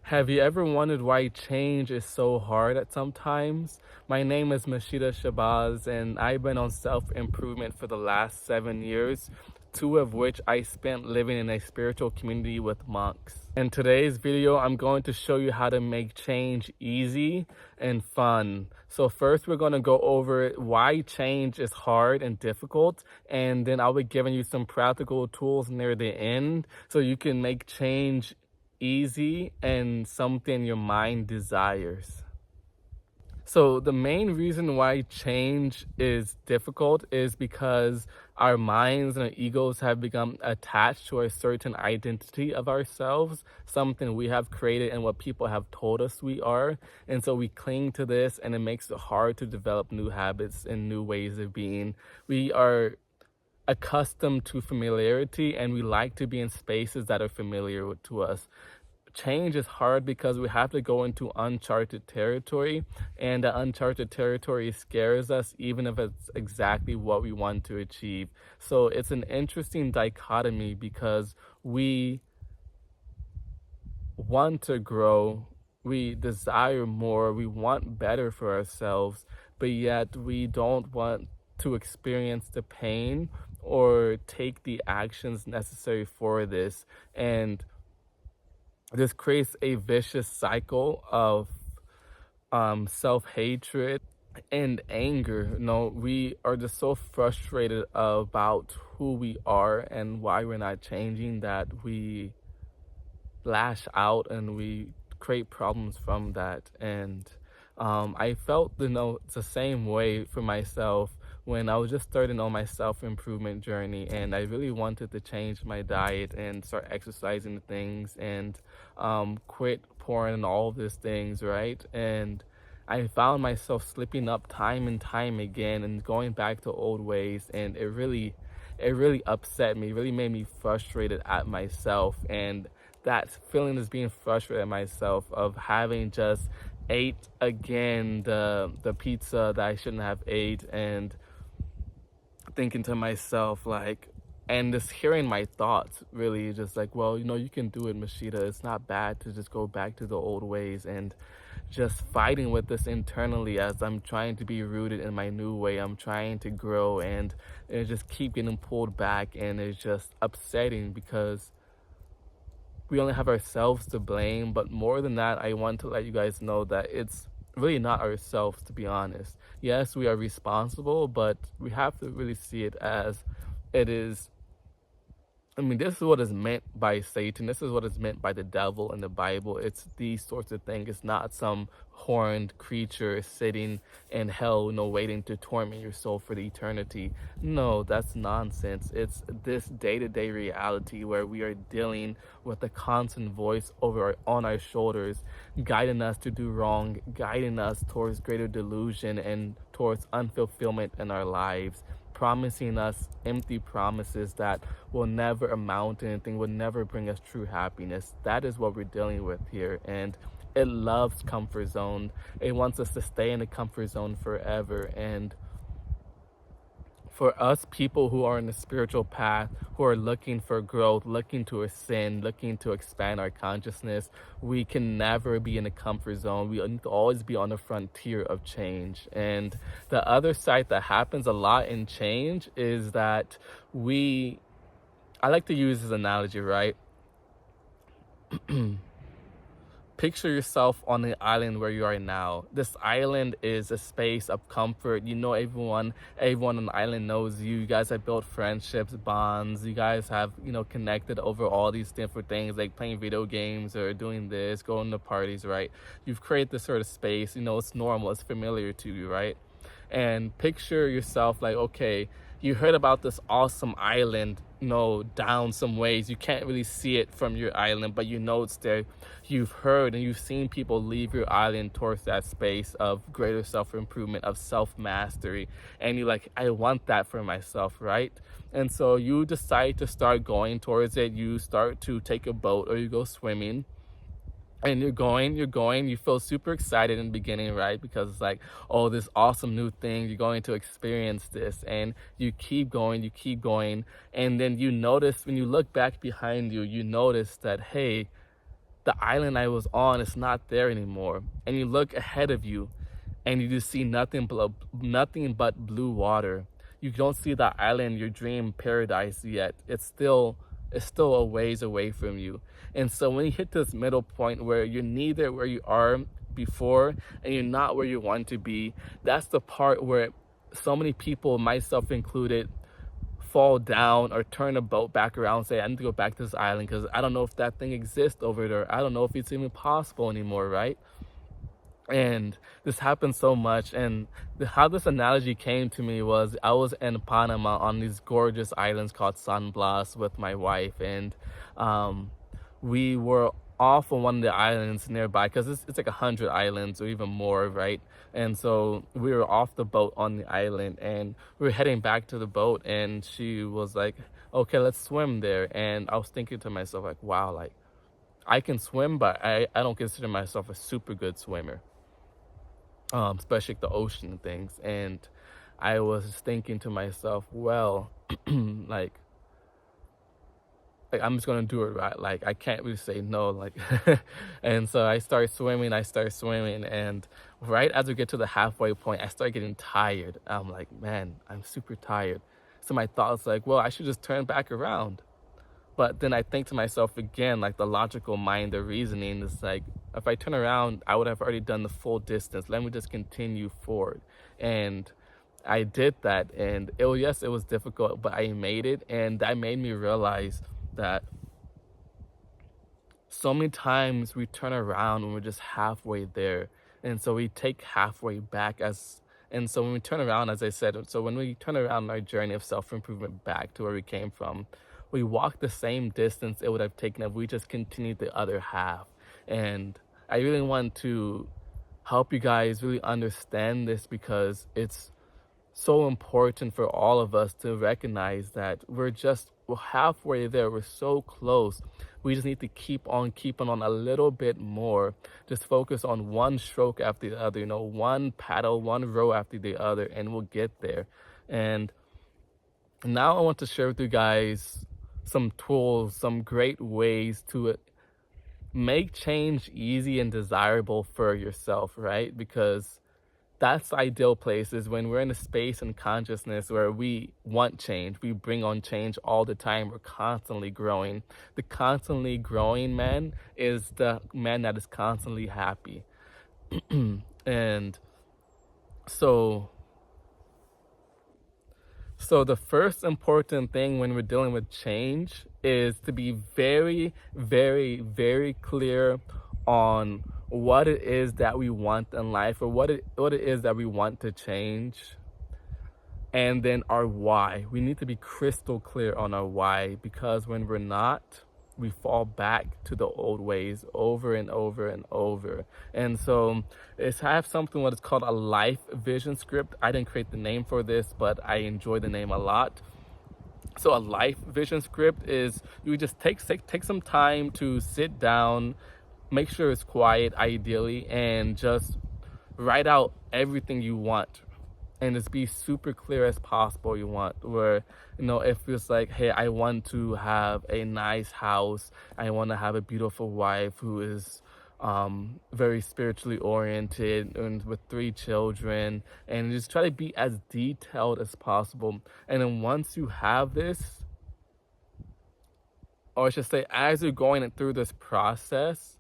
Have you ever wondered why change is so hard at some times? My name is Mashida Shabazz, and I've been on self improvement for the last 7 years, two of which I spent living in a spiritual community with monks. In today's video, I'm going to show you how to make change easy and fun. So, first, we're going to go over why change is hard and difficult, and then I'll be giving you some practical tools near the end so you can make change easy and something your mind desires. So the main reason why change is difficult is because our minds and our egos have become attached to a certain identity of ourselves, something we have created and what people have told us we are. And so we cling to this, and it makes it hard to develop new habits and new ways of being. We are accustomed to familiarity, and we like to be in spaces that are familiar to us. Change is hard because we have to go into uncharted territory, and the uncharted territory scares us even if it's exactly what we want to achieve. So it's an interesting dichotomy because we want to grow, we desire more, we want better for ourselves, but yet we don't want to experience the pain or take the actions necessary for this. And this creates a vicious cycle of self-hatred and anger. We are just so frustrated about who we are and why we're not changing that we lash out and we create problems from that. And I felt, the same way for myself when I was just starting on my self-improvement journey, and I really wanted to change my diet and start exercising things and quit porn and all of these things, right? And I found myself slipping up time and time again and going back to old ways, and it really upset me, really made me frustrated at myself. And that feeling is being frustrated at myself of having just ate again the pizza that I shouldn't have ate, and thinking to myself like, and just hearing my thoughts really just like, well, you can do it, Mashida. It's not bad to just go back to the old ways, and just fighting with this internally as I'm trying to be rooted in my new way. I'm trying to grow, and it just keep getting pulled back, and it's just upsetting because we only have ourselves to blame. But more than that, I want to let you guys know that it's really not ourselves, to be honest. Yes, we are responsible, but we have to really see it as it is. This is what is meant by Satan. This is what is meant by the devil in the Bible. It's these sorts of things. It's not some horned creature sitting in hell, waiting to torment your soul for the eternity. No, that's nonsense. It's this day-to-day reality where we are dealing with a constant voice on our shoulders, guiding us to do wrong, guiding us towards greater delusion and towards unfulfillment in our lives, promising us empty promises that will never amount to anything, will never bring us true happiness. That is what we're dealing with here. And it loves comfort zone. It wants us to stay in the comfort zone forever. And for us people who are in the spiritual path, who are looking for growth, looking to ascend, looking to expand our consciousness, we can never be in a comfort zone. We need to always be on the frontier of change. And the other side that happens a lot in change is that I like to use this analogy, right? Picture yourself on the island where you are now. This island is a space of comfort. Everyone on the island knows you. You guys have built friendships, bonds. You guys have, connected over all these different things, like playing video games or doing this, going to parties, right? You've created this sort of space. It's normal. It's familiar to you, right? And picture yourself like, okay, you heard about this awesome island, down some ways. You can't really see it from your island, but it's there. You've heard and you've seen people leave your island towards that space of greater self-improvement, of self-mastery. And you're like, I want that for myself, right? And so you decide to start going towards it. You start to take a boat or you go swimming. And you're going, you feel super excited in the beginning, right? Because it's like, oh, this awesome new thing, you're going to experience this. And you keep going. And then you notice, when you look back behind you, you notice that, hey, the island I was on is not there anymore. And you look ahead of you and you just see nothing but blue water. You don't see the island, your dream paradise yet. It's still a ways away from you. And so when you hit this middle point where you're neither where you are before and you're not where you want to be, that's the part where so many people, myself included, fall down or turn a boat back around and say, I need to go back to this island because I don't know if that thing exists over there. I don't know if it's even possible anymore, right? And this happened so much. And how this analogy came to me was I was in Panama on these gorgeous islands called San Blas with my wife. And we were off on one of the islands nearby because it's like 100 islands or even more, right? And so we were off the boat on the island and we were heading back to the boat, and she was like, okay, let's swim there. And I was thinking to myself, like, wow, like I can swim, but I don't consider myself a super good swimmer, especially like the ocean and things. And I was thinking to myself, well, like I'm just gonna do it right. Like I can't really say no. Like, and so I start swimming. And right as we get to the halfway point, I start getting tired. I'm like, man, I'm super tired. So my thoughts like, well, I should just turn back around. But then I think to myself again, like the logical mind, the reasoning is like, if I turn around, I would have already done the full distance. Let me just continue forward. And I did that, and yes, it was difficult, but I made it, and that made me realize that so many times we turn around when we're just halfway there, and so we take halfway back and so when we turn around, as I said, so when we turn around our journey of self-improvement back to where we came from, we walk the same distance it would have taken if we just continued the other half. And I really want to help you guys really understand this because it's so important for all of us to recognize that we're halfway there. We're so close. We just need to keep on keeping on a little bit more. Just focus on one stroke after the other, one paddle, one row after the other, and we'll get there. And now I want to share with you guys some tools, some great ways to make change easy and desirable for yourself, right? Because that's the ideal place, is when we're in a space and consciousness where we want change. We bring on change all the time. We're constantly growing. The constantly growing man is the man that is constantly happy. And so the first important thing when we're dealing with change is to be very, very, very clear on what it is that we want in life, or what it is that we want to change, and then our why. We need to be crystal clear on our why, because when we're not, we fall back to the old ways over and over and over. And so I have something what is called a life vision script. I didn't create the name for this, but I enjoy the name a lot. So a life vision script is you just take some time to sit down, make sure it's quiet ideally, and just write out everything you want, and just be super clear as possible. You want where if it's like, hey, I want to have a nice house, I want to have a beautiful wife who is very spiritually oriented and with 3 children, and just try to be as detailed as possible. And then once you have this, or I should say, as you're going through this process,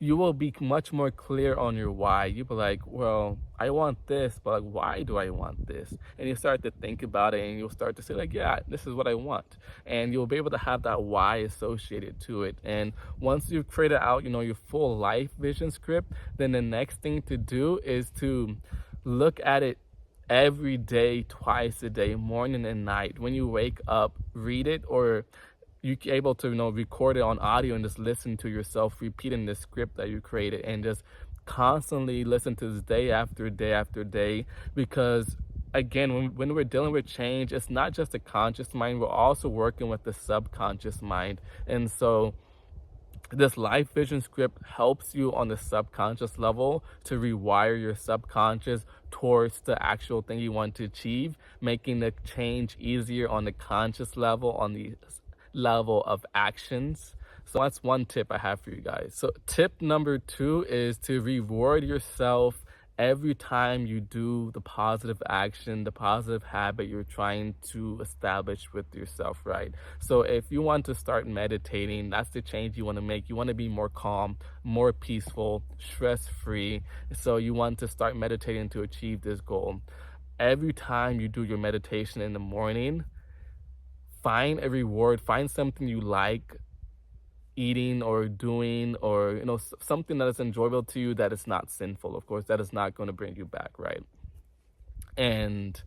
you will be much more clear on your why. You'll be like, well, I want this, but like, why do I want this? And you start to think about it, and you'll start to say like, yeah, this is what I want. And you'll be able to have that why associated to it. And once you've created out, your full life vision script, then the next thing to do is to look at it every day, twice a day, morning and night. When you wake up, read it, or you're able to record it on audio and just listen to yourself repeating the script that you created, and just constantly listen to this day after day after day. Because again, when we're dealing with change, it's not just the conscious mind, we're also working with the subconscious mind. And so this life vision script helps you on the subconscious level to rewire your subconscious towards the actual thing you want to achieve, making the change easier on the conscious level, on the level of actions. So that's one tip I have for you guys. So tip number 2 is to reward yourself every time you do the positive action, the positive habit you're trying to establish with yourself, right? So if you want to start meditating, that's the change you want to make. You want to be more calm, more peaceful, stress-free. So you want to start meditating to achieve this goal. Every time you do your meditation in the morning, find a reward, find something you like eating or doing, or something that is enjoyable to you, that is not sinful, of course, that is not going to bring you back, right? And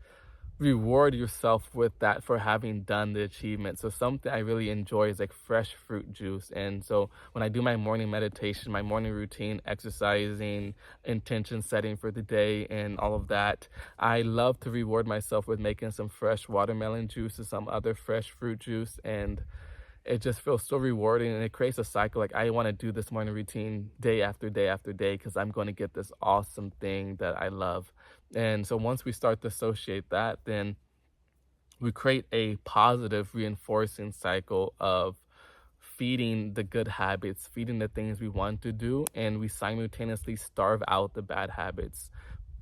reward yourself with that for having done the achievement. So something I really enjoy is like fresh fruit juice. And so when I do my morning meditation, my morning routine, exercising, intention setting for the day and all of that, I love to reward myself with making some fresh watermelon juice or some other fresh fruit juice. And it just feels so rewarding, and it creates a cycle. Like, I want to do this morning routine day after day after day because I'm going to get this awesome thing that I love. And so once we start to associate that, then we create a positive reinforcing cycle of feeding the good habits, feeding the things we want to do, and we simultaneously starve out the bad habits.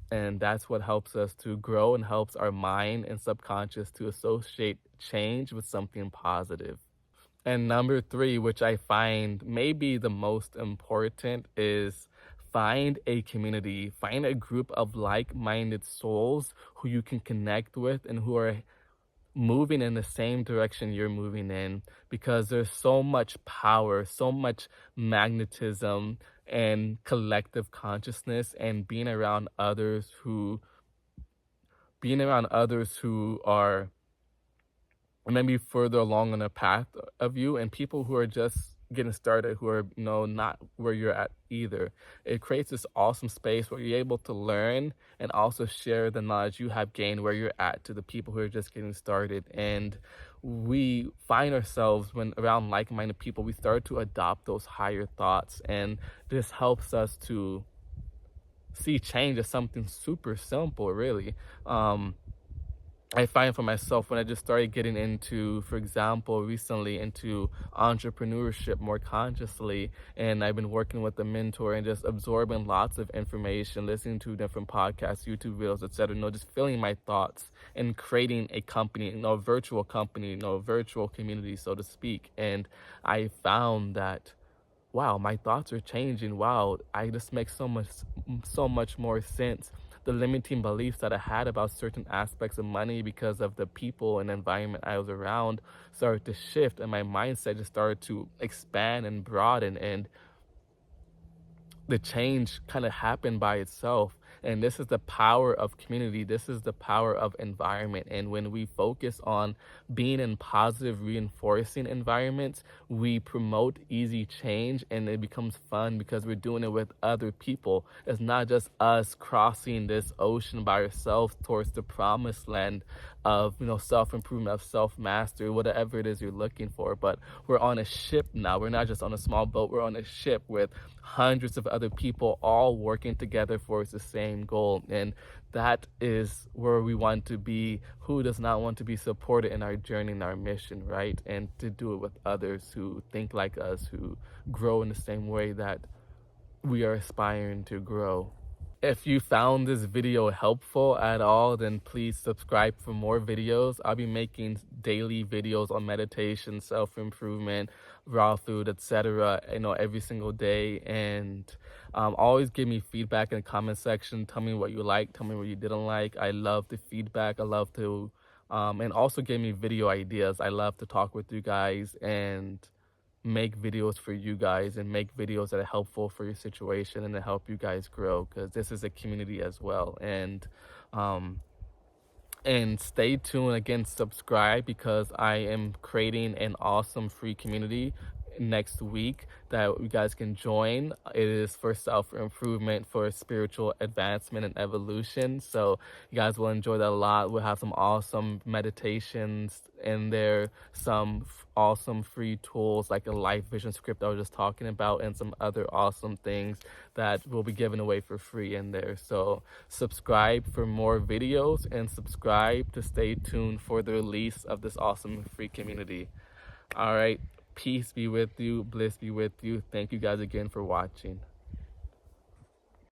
And that's what helps us to grow and helps our mind and subconscious to associate change with something positive. And number 3, which I find maybe the most important, is find a community, find a group of like-minded souls who you can connect with and who are moving in the same direction you're moving in, because there's so much power, so much magnetism and collective consciousness, and being around others who are maybe further along on a path of you, and people who are just getting started, who are not where you're at either. It creates this awesome space where you're able to learn and also share the knowledge you have gained where you're at to the people who are just getting started. And we find ourselves, when around like-minded people, we start to adopt those higher thoughts, and this helps us to see change as something super simple, really. I find for myself, when I just started getting into, for example, recently into entrepreneurship more consciously, and I've been working with a mentor and just absorbing lots of information, listening to different podcasts, YouTube videos, etc. Just filling my thoughts and creating a company, a virtual company, a virtual community, so to speak. And I found that, wow, my thoughts are changing. Wow, I just make so much more sense. The limiting beliefs that I had about certain aspects of money because of the people and environment I was around started to shift, and my mindset just started to expand and broaden, and the change kind of happened by itself. And this is the power of community. This is the power of environment. And when we focus on being in positive reinforcing environments, we promote easy change, and it becomes fun because we're doing it with other people. It's not just us crossing this ocean by ourselves towards the promised land of self-improvement, of self-mastery, whatever it is you're looking for. But we're on a ship now. We're not just on a small boat. We're on a ship with hundreds of other people all working together for the same goal. And that is where we want to be. Who does not want to be supported in our journey and our mission, right? And to do it with others who think like us, who grow in the same way that we are aspiring to grow. If you found this video helpful at all, then please subscribe for more videos. I'll be making daily videos on meditation, self-improvement, raw food, etc. Every single day. And always give me feedback in the comment section. Tell me what you liked, tell me what you didn't like. I love the feedback. I love to and also give me video ideas. I love to talk with you guys and make videos for you guys, and make videos that are helpful for your situation and to help you guys grow, because this is a community as well. And stay tuned, again, subscribe, because I am creating an awesome free community next week that you guys can join. It is for self-improvement, for spiritual advancement and evolution. So you guys will enjoy that a lot. We'll have some awesome meditations in there, some awesome free tools like a life vision script I was just talking about, and some other awesome things that will be given away for free in there. So subscribe for more videos, and subscribe to stay tuned for the release of this awesome free community. All right. Peace be with you. Bliss be with you. Thank you guys again for watching.